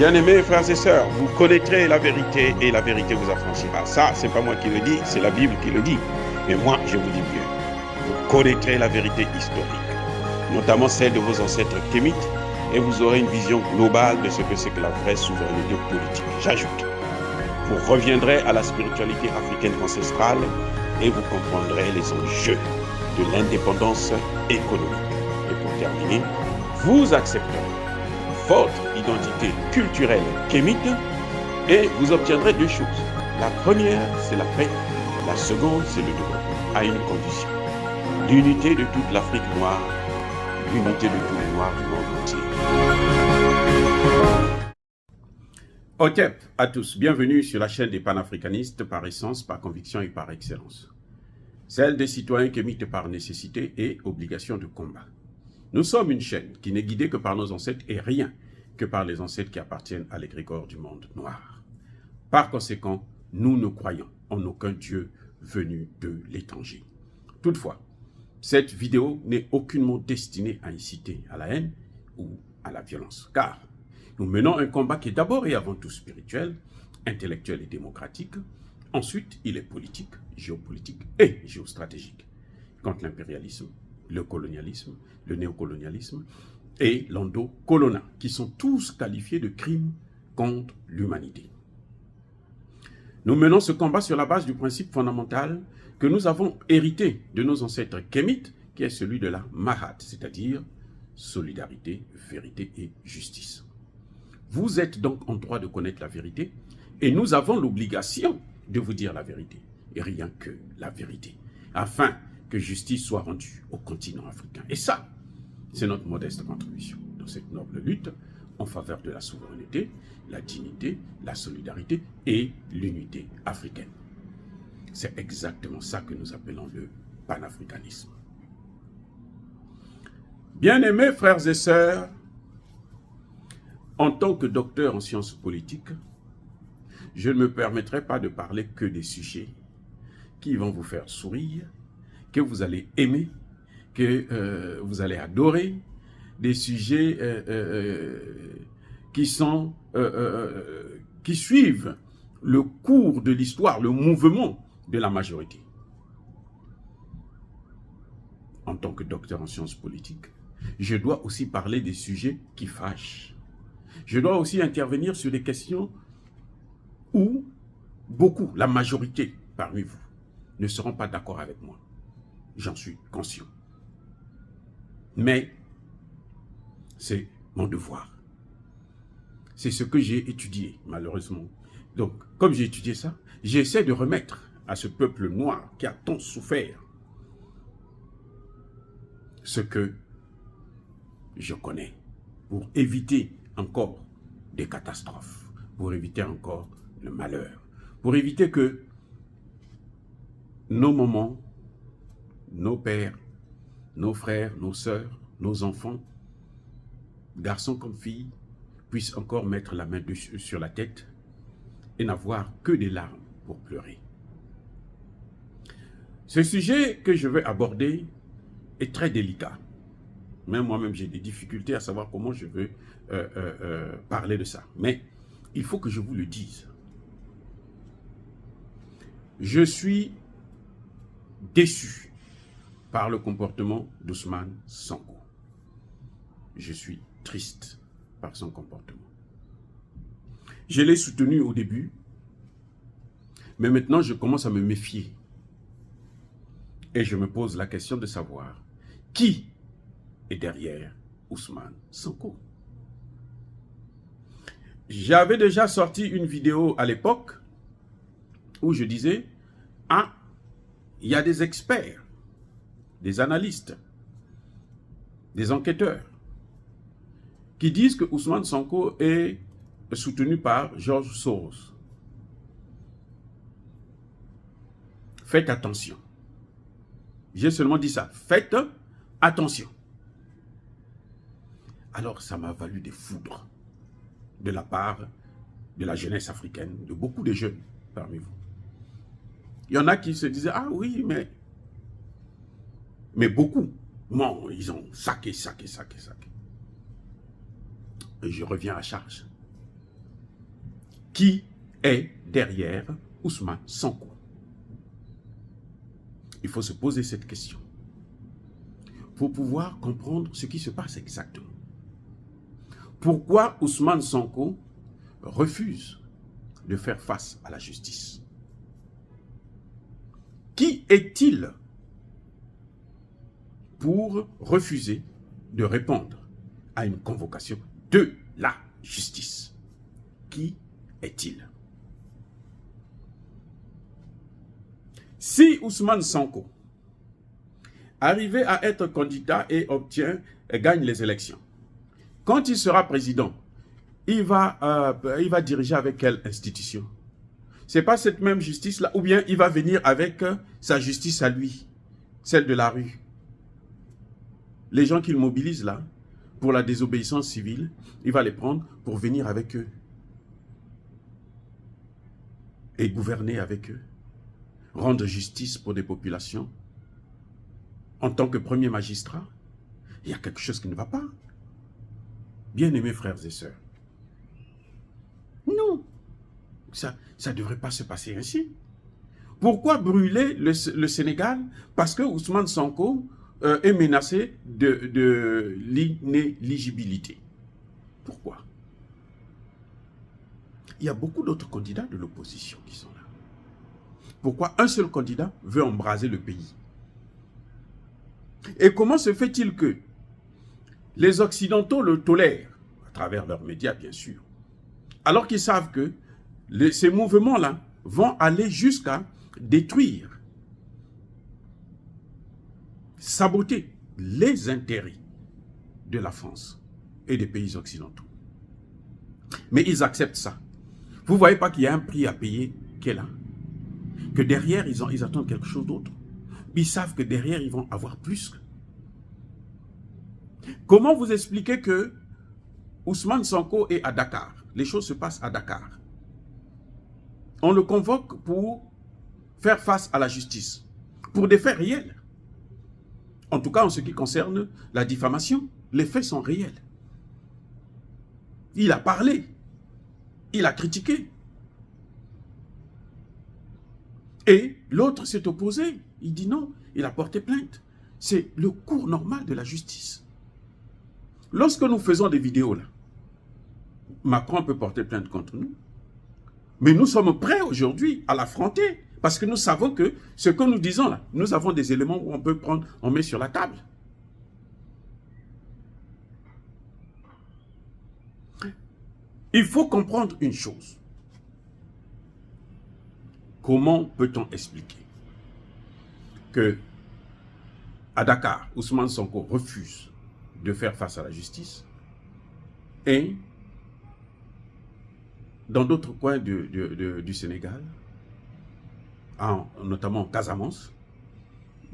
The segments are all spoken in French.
Bien-aimés frères et sœurs, vous connaîtrez la vérité et la vérité vous affranchira. Ça, c'est pas moi qui le dis, c'est la Bible qui le dit. Mais moi, je vous dis mieux. Vous connaîtrez la vérité historique, notamment celle de vos ancêtres kémites, et vous aurez une vision globale de ce que c'est que la vraie souveraineté politique. J'ajoute, vous reviendrez à la spiritualité africaine ancestrale et vous comprendrez les enjeux de l'indépendance économique. Et pour terminer, vous accepterez votre identité culturelle kémite et vous obtiendrez deux choses. La première, c'est la paix. La seconde, c'est le développement, à une condition. L'unité de toute l'Afrique noire, l'unité de tous les Noirs du monde entier. Ok, à tous, bienvenue sur la chaîne des panafricanistes par essence, par conviction et par excellence. Celle des citoyens kémites par nécessité et obligation de combat. Nous sommes une chaîne qui n'est guidée que par nos ancêtres et rien que par les ancêtres qui appartiennent à l'égrégore du monde noir. Par conséquent, nous ne croyons en aucun Dieu venu de l'étranger. Toutefois, cette vidéo n'est aucunement destinée à inciter à la haine ou à la violence, car nous menons un combat qui est d'abord et avant tout spirituel, intellectuel et démocratique. Ensuite, il est politique, géopolitique et géostratégique contre l'impérialisme, le colonialisme, le néocolonialisme et l'endocolonat, qui sont tous qualifiés de crimes contre l'humanité. Nous menons ce combat sur la base du principe fondamental que nous avons hérité de nos ancêtres kémites, qui est celui de la Mahat, c'est-à-dire solidarité, vérité et justice. Vous êtes donc en droit de connaître la vérité et nous avons l'obligation de vous dire la vérité, et rien que la vérité, afin que justice soit rendue au continent africain. Et ça, c'est notre modeste contribution dans cette noble lutte en faveur de la souveraineté, la dignité, la solidarité et l'unité africaine. C'est exactement ça que nous appelons le panafricanisme. Bien-aimés frères et sœurs, en tant que docteur en sciences politiques, je ne me permettrai pas de parler que des sujets qui vont vous faire sourire, que vous allez aimer, que vous allez adorer, des sujets qui suivent le cours de l'histoire, le mouvement de la majorité. En tant que docteur en sciences politiques, je dois aussi parler des sujets qui fâchent. Je dois aussi intervenir sur des questions où beaucoup, la majorité parmi vous, ne seront pas d'accord avec moi. J'en suis conscient. Mais c'est mon devoir. C'est ce que j'ai étudié, malheureusement. Donc, comme j'ai étudié ça, j'essaie de remettre à ce peuple noir qui a tant souffert ce que je connais pour éviter encore des catastrophes, pour éviter encore le malheur, pour éviter que nos mamans, nos pères, nos frères, nos sœurs, nos enfants, garçons comme filles, puissent encore mettre la main dessus, sur la tête et n'avoir que des larmes pour pleurer. Ce sujet que je vais aborder est très délicat. Même moi-même, j'ai des difficultés à savoir comment je veux parler de ça. Mais il faut que je vous le dise. Je suis déçu par le comportement d'Ousmane Sonko. Je suis triste par son comportement. Je l'ai soutenu au début, mais maintenant je commence à me méfier. Et je me pose la question de savoir qui est derrière Ousmane Sonko. J'avais déjà sorti une vidéo à l'époque où je disais, ah, il y a des experts, des analystes, des enquêteurs qui disent que Ousmane Sonko est soutenu par George Soros. Faites attention. J'ai seulement dit ça. Faites attention. Alors ça m'a valu des foudres de la part de la jeunesse africaine, de beaucoup de jeunes parmi vous. Il y en a qui se disaient, ah oui, mais beaucoup, non, ils ont saqué. Et je reviens à charge. Qui est derrière Ousmane Sonko? Il faut se poser cette question pour pouvoir comprendre ce qui se passe exactement. Pourquoi Ousmane Sonko refuse de faire face à la justice? Qui est-il pour refuser de répondre à une convocation de la justice? Qui est-il? Si Ousmane Sonko arrivait à être candidat et gagne les élections, quand il sera président, il va diriger avec quelle institution? Ce n'est pas cette même justice-là, ou bien il va venir avec sa justice à lui, celle de la rue. Les gens qu'il mobilise là, pour la désobéissance civile, il va les prendre pour venir avec eux et gouverner avec eux, rendre justice pour des populations. En tant que premier magistrat, il y a quelque chose qui ne va pas. Bien-aimés frères et sœurs, non, ça ne devrait pas se passer ainsi. Pourquoi brûler le Sénégal? Parce que Ousmane Sonko est menacé de l'inéligibilité. Pourquoi? Il y a beaucoup d'autres candidats de l'opposition qui sont là. Pourquoi un seul candidat veut embraser le pays? Et comment se fait-il que les Occidentaux le tolèrent, à travers leurs médias bien sûr, alors qu'ils savent que ces mouvements-là vont aller jusqu'à détruire, saboter les intérêts de la France et des pays occidentaux. Mais ils acceptent ça. Vous ne voyez pas qu'il y a un prix à payer qui est là? Que derrière, ils attendent quelque chose d'autre. Ils savent que derrière, ils vont avoir plus. Comment vous expliquez que Ousmane Sonko est à Dakar? Les choses se passent à Dakar. On le convoque pour faire face à la justice, pour des faits réels. En tout cas, en ce qui concerne la diffamation, les faits sont réels. Il a parlé, il a critiqué. Et l'autre s'est opposé. Il dit non, il a porté plainte. C'est le cours normal de la justice. Lorsque nous faisons des vidéos là, Macron peut porter plainte contre nous. Mais nous sommes prêts aujourd'hui à l'affronter. Parce que nous savons que ce que nous disons là, nous avons des éléments où on peut prendre, on met sur la table. Il faut comprendre une chose. Comment peut-on expliquer que à Dakar, Ousmane Sonko refuse de faire face à la justice et dans d'autres coins du Sénégal, notamment en Casamance,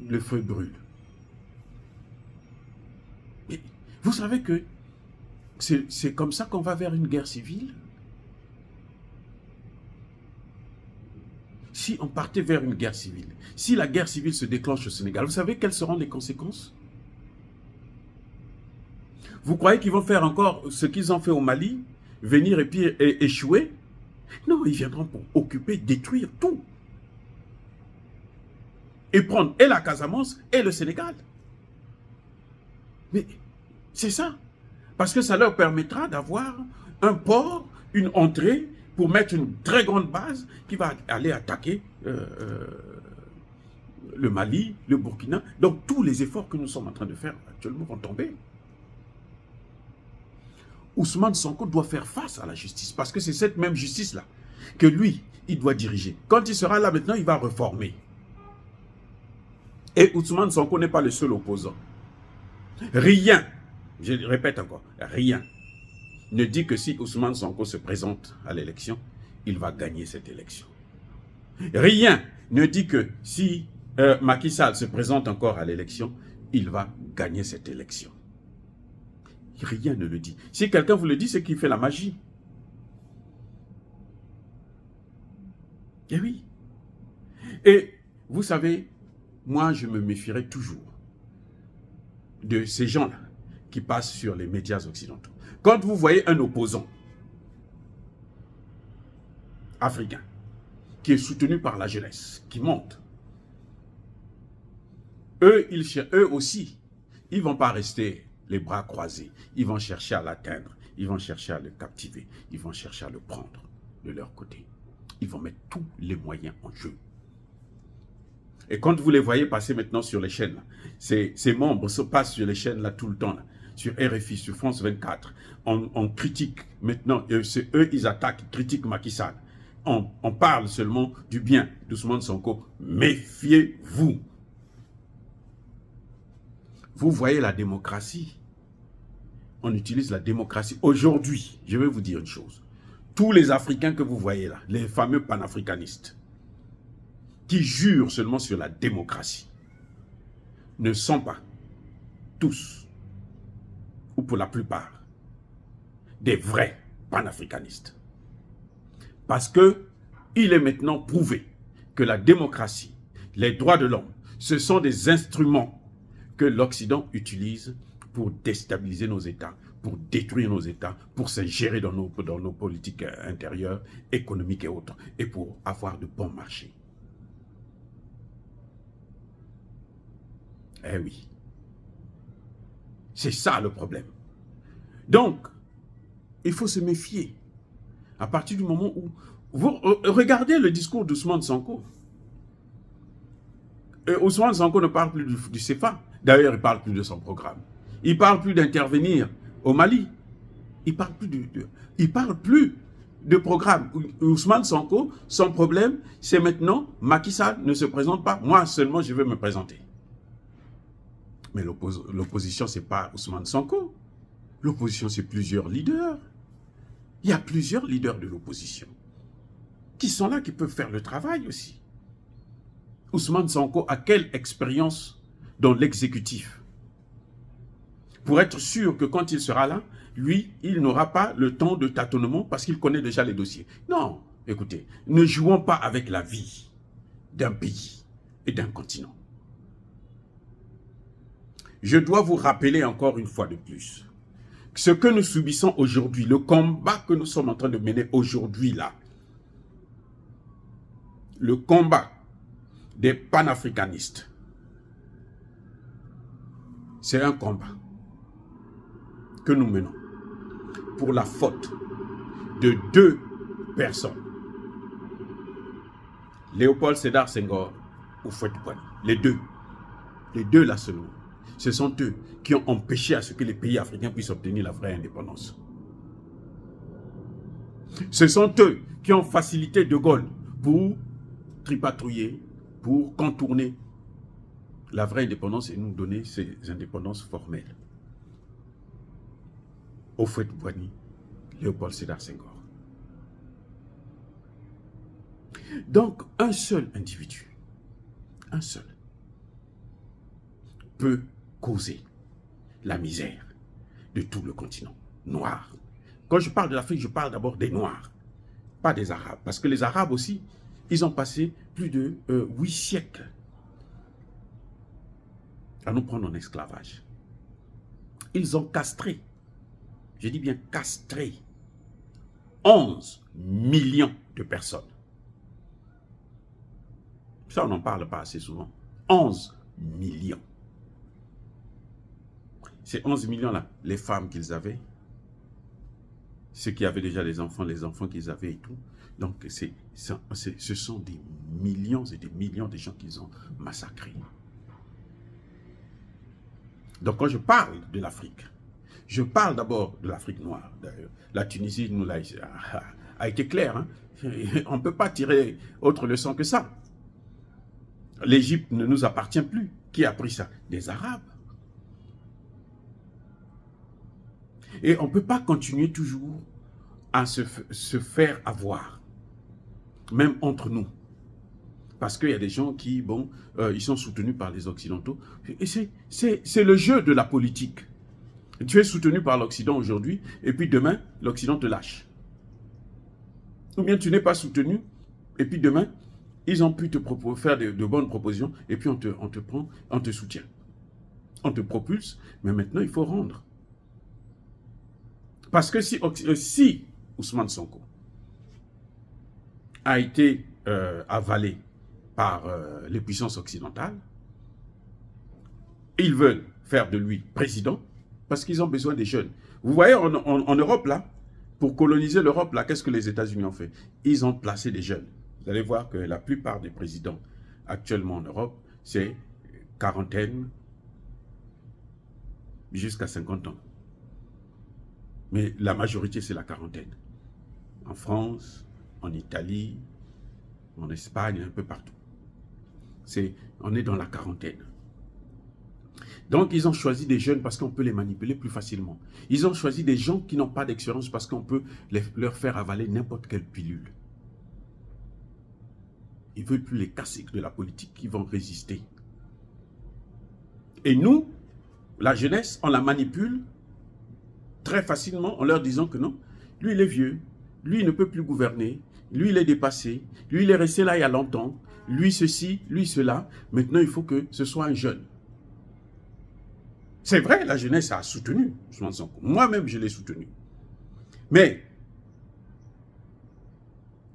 le feu brûle. Et vous savez que c'est comme ça qu'on va vers une guerre civile? Si on partait vers une guerre civile, si la guerre civile se déclenche au Sénégal, vous savez quelles seront les conséquences? Vous croyez qu'ils vont faire encore ce qu'ils ont fait au Mali, venir et puis échouer? Non, ils viendront pour occuper, détruire tout. Et prendre et la Casamance et le Sénégal. Mais c'est ça. Parce que ça leur permettra d'avoir un port, une entrée, pour mettre une très grande base qui va aller attaquer le Mali, le Burkina. Donc tous les efforts que nous sommes en train de faire actuellement vont tomber. Ousmane Sonko doit faire face à la justice, parce que c'est cette même justice-là que lui, il doit diriger. Quand il sera là maintenant, il va réformer. Et Ousmane Sonko n'est pas le seul opposant. Rien, je répète encore, rien ne dit que si Ousmane Sonko se présente à l'élection, il va gagner cette élection. Rien ne dit que si Macky Sall se présente encore à l'élection, il va gagner cette élection. Rien ne le dit. Si quelqu'un vous le dit, c'est qu'il fait la magie. Eh oui. Et vous savez, moi je me méfierai toujours de ces gens-là qui passent sur les médias occidentaux. Quand vous voyez un opposant, africain qui est soutenu par la jeunesse, qui monte. Eux aussi, ils ne vont pas rester les bras croisés. Ils vont chercher à l'atteindre. Ils vont chercher à le captiver. Ils vont chercher à le prendre de leur côté. Ils vont mettre tous les moyens en jeu. Et quand vous les voyez passer maintenant sur les chaînes, là, ces membres se passent sur les chaînes là tout le temps, là, sur RFI, sur France 24. On critique maintenant, c'est eux, ils attaquent, ils critiquent Macky Sall. On parle seulement du bien d'Ousmane Sonko. Méfiez-vous. Vous voyez la démocratie. On utilise la démocratie. Aujourd'hui, je vais vous dire une chose. Tous les Africains que vous voyez là, les fameux panafricanistes, qui jurent seulement sur la démocratie, ne sont pas tous, ou pour la plupart, des vrais panafricanistes. Parce que il est maintenant prouvé que la démocratie, les droits de l'homme, ce sont des instruments que l'Occident utilise pour déstabiliser nos États, pour détruire nos États, pour s'ingérer dans nos politiques intérieures, économiques et autres, et pour avoir de bons marchés. Eh oui. C'est ça le problème. Donc, il faut se méfier. À partir du moment où... Vous regardez le discours d'Ousmane Sonko. Ousmane Sonko ne parle plus du CFA. D'ailleurs, il ne parle plus de son programme. Il ne parle plus d'intervenir au Mali. Il ne parle plus de programme. Ousmane Sonko, son problème, c'est maintenant, Macky Sall ne se présente pas. Moi seulement, je vais me présenter. Mais l'opposition, ce n'est pas Ousmane Sonko. L'opposition, c'est plusieurs leaders. Il y a plusieurs leaders de l'opposition qui sont là, qui peuvent faire le travail aussi. Ousmane Sonko a quelle expérience dans l'exécutif? Pour être sûr que quand il sera là, lui, il n'aura pas le temps de tâtonnement parce qu'il connaît déjà les dossiers. Non, écoutez, ne jouons pas avec la vie d'un pays et d'un continent. Je dois vous rappeler encore une fois de plus, ce que nous subissons aujourd'hui, le combat que nous sommes en train de mener aujourd'hui là, le combat des panafricanistes, c'est un combat que nous menons pour la faute de deux personnes. Léopold Sédar Senghor ou Houphouët-Boigny, les deux là seulement. Ce sont eux qui ont empêché à ce que les pays africains puissent obtenir la vraie indépendance. Ce sont eux qui ont facilité De Gaulle pour tripatouiller, pour contourner la vraie indépendance et nous donner ces indépendances formelles. Houphouët-Boigny, Léopold Sédar Senghor. Donc, un seul individu, un seul, peut causer la misère de tout le continent noir. Quand je parle de l'Afrique, je parle d'abord des Noirs, pas des Arabes. Parce que les Arabes aussi, ils ont passé plus de 8 siècles à nous prendre en esclavage. Ils ont castré, je dis bien castré, 11 millions de personnes. Ça, on n'en parle pas assez souvent. 11 millions. Ces 11 millions-là, les femmes qu'ils avaient, ceux qui avaient déjà les enfants qu'ils avaient et tout. Donc, ce sont des millions et des millions de gens qu'ils ont massacrés. Donc, quand je parle de l'Afrique, je parle d'abord de l'Afrique noire. La Tunisie nous a été claire. Hein? On ne peut pas tirer autre leçon que ça. L'Égypte ne nous appartient plus. Qui a pris ça? Des Arabes. Et on ne peut pas continuer toujours à se faire avoir, même entre nous. Parce qu'il y a des gens qui, bon, ils sont soutenus par les Occidentaux. Et c'est le jeu de la politique. Tu es soutenu par l'Occident aujourd'hui, et puis demain, l'Occident te lâche. Ou bien tu n'es pas soutenu, et puis demain, ils ont pu te faire de bonnes propositions, et puis on te prend, on te soutient. On te propulse, mais maintenant il faut rendre. Parce que si Ousmane Sonko a été avalé par les puissances occidentales. Ils veulent faire de lui président parce qu'ils ont besoin des jeunes. Vous voyez, en Europe, là, pour coloniser l'Europe, là, qu'est-ce que les États-Unis ont fait? Ils ont placé des jeunes. Vous allez voir que la plupart des présidents actuellement en Europe, c'est quarantaine jusqu'à 50 ans. Mais la majorité, c'est la quarantaine. En France, en Italie, en Espagne, un peu partout. On est dans la quarantaine. Donc, ils ont choisi des jeunes parce qu'on peut les manipuler plus facilement. Ils ont choisi des gens qui n'ont pas d'expérience parce qu'on peut leur faire avaler n'importe quelle pilule. Ils ne veulent plus les casser de la politique, ils vont résister. Et nous, la jeunesse, on la manipule très facilement en leur disant que non, lui il est vieux, lui il ne peut plus gouverner, lui il est dépassé, lui il est resté là il y a longtemps, lui ceci, lui cela, maintenant il faut que ce soit un jeune. C'est vrai, la jeunesse a soutenu Ousmane Sonko. Moi-même, je l'ai soutenu. Mais,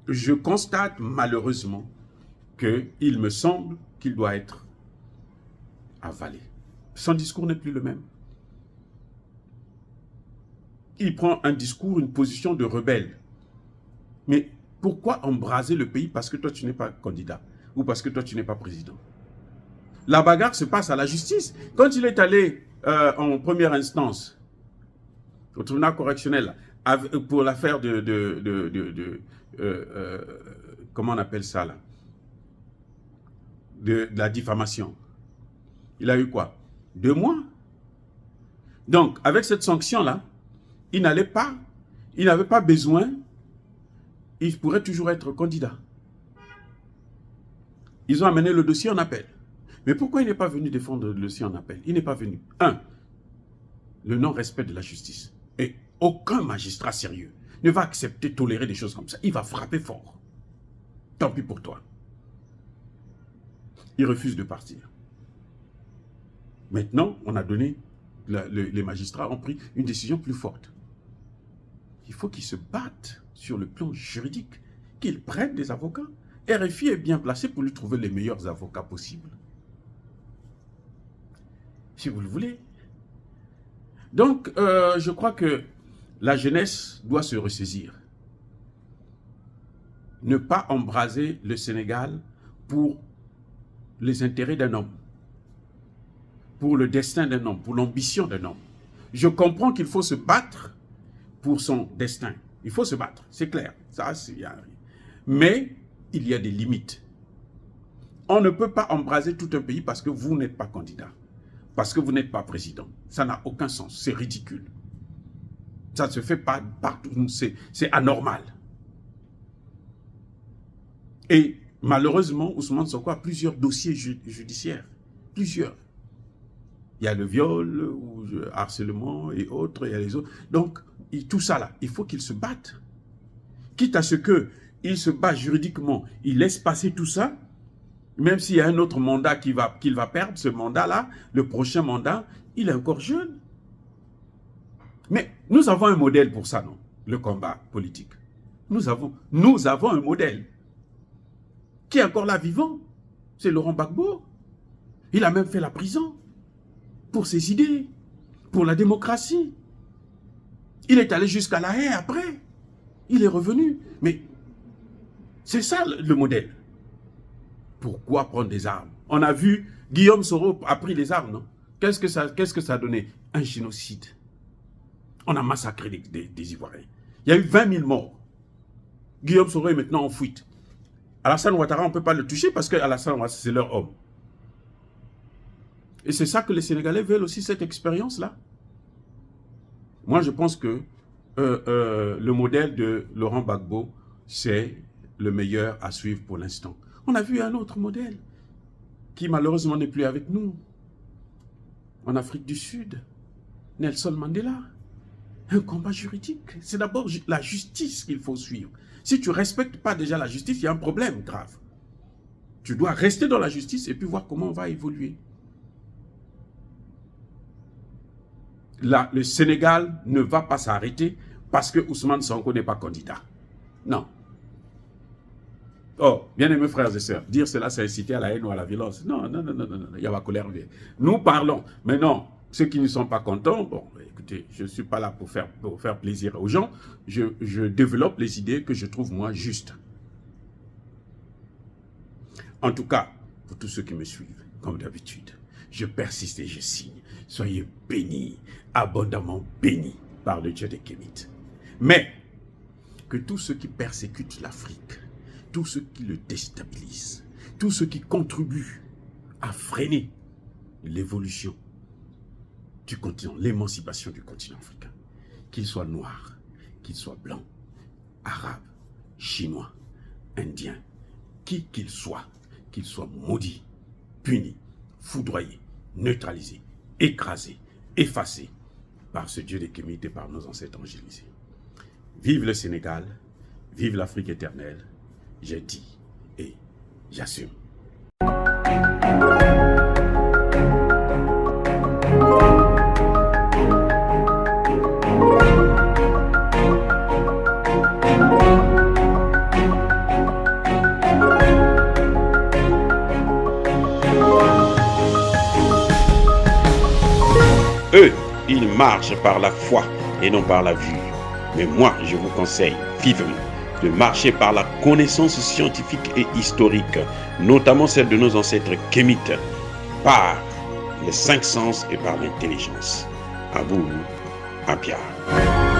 je constate malheureusement qu'il me semble qu'il doit être avalé. Son discours n'est plus le même. Il prend un discours, une position de rebelle. Mais pourquoi embraser le pays parce que toi, tu n'es pas candidat ou parce que toi, tu n'es pas président? La bagarre se passe à la justice. Quand il est allé en première instance, au tribunal correctionnel, pour l'affaire comment on appelle ça là, de la diffamation, il a eu quoi? 2 mois. Donc, avec cette sanction-là, il n'avait pas besoin, il pourrait toujours être candidat. Ils ont amené le dossier en appel. Mais pourquoi il n'est pas venu défendre le dossier en appel? Il n'est pas venu. 1. Le non-respect de la justice. Et aucun magistrat sérieux ne va accepter, tolérer des choses comme ça. Il va frapper fort. Tant pis pour toi. Il refuse de partir. Maintenant, on a donné, les magistrats ont pris une décision plus forte. Il faut qu'ils se battent sur le plan juridique, qu'ils prennent des avocats. RFI est bien placé pour lui trouver les meilleurs avocats possibles. Si vous le voulez. Donc, je crois que la jeunesse doit se ressaisir. Ne pas embraser le Sénégal pour les intérêts d'un homme, pour le destin d'un homme, pour l'ambition d'un homme. Je comprends qu'il faut se battre pour son destin. Il faut se battre, c'est clair. Ça, mais il y a des limites. On ne peut pas embraser tout un pays parce que vous n'êtes pas candidat, parce que vous n'êtes pas président. Ça n'a aucun sens, c'est ridicule. Ça ne se fait pas partout, c'est anormal. Et malheureusement, Ousmane Sonko a plusieurs dossiers judiciaires. Plusieurs. Il y a le viol, ou le harcèlement et autres, il y a les autres. Donc, tout ça là, il faut qu'il se batte. Quitte à ce qu'il se bat juridiquement, il laisse passer tout ça, même s'il y a un autre mandat qu'il va perdre, ce mandat-là, le prochain mandat, il est encore jeune. Mais nous avons un modèle pour ça, non? Le combat politique. Nous avons un modèle qui est encore là vivant. C'est Laurent Gbagbo. Il a même fait la prison pour ses idées, pour la démocratie. Il est allé jusqu'à La Haye après. Il est revenu. Mais c'est ça le modèle. Pourquoi prendre des armes? On a vu, Guillaume Soro a pris les armes, non? Qu'est-ce que ça a donné? Un génocide. On a massacré des Ivoiriens. Il y a eu 20 000 morts. Guillaume Soro est maintenant en fuite. Alassane Ouattara, on ne peut pas le toucher parce que Alassane Ouattara, c'est leur homme. Et c'est ça que les Sénégalais veulent aussi, cette expérience-là. Moi, je pense que le modèle de Laurent Gbagbo, c'est le meilleur à suivre pour l'instant. On a vu un autre modèle qui malheureusement n'est plus avec nous. En Afrique du Sud, Nelson Mandela. Un combat juridique. C'est d'abord la justice qu'il faut suivre. Si tu ne respectes pas déjà la justice, il y a un problème grave. Tu dois rester dans la justice et puis voir comment on va évoluer. Là, le Sénégal ne va pas s'arrêter parce que Ousmane Sonko n'est pas candidat. Non. Oh, bien-aimés frères et sœurs, dire cela, c'est inciter à la haine ou à la violence. Non, non, non, non, non, non, il y a ma colère. Nous parlons. Mais non, ceux qui ne sont pas contents, bon, écoutez, je ne suis pas là pour faire plaisir aux gens. Je développe les idées que je trouve, moi, justes. En tout cas, pour tous ceux qui me suivent, comme d'habitude, je persiste et je signe. Soyez bénis, abondamment bénis par le Dieu des Kémites. Mais, que tous ceux qui persécutent l'Afrique, tous ceux qui le déstabilisent, tous ceux qui contribuent à freiner l'évolution du continent, l'émancipation du continent africain, qu'ils soient noirs, qu'ils soient blancs, arabes, chinois, indiens, qui qu'ils soient maudits, punis, foudroyés, neutralisés, écrasés, effacés par ce Dieu des Kémites et par nos ancêtres angélisés. Vive le Sénégal, vive l'Afrique éternelle, j'ai dit et j'assume. Eux, ils marchent par la foi et non par la vue. Mais moi, je vous conseille vivement de marcher par la connaissance scientifique et historique, notamment celle de nos ancêtres kémites, par les 5 sens et par l'intelligence. À vous, à Pierre.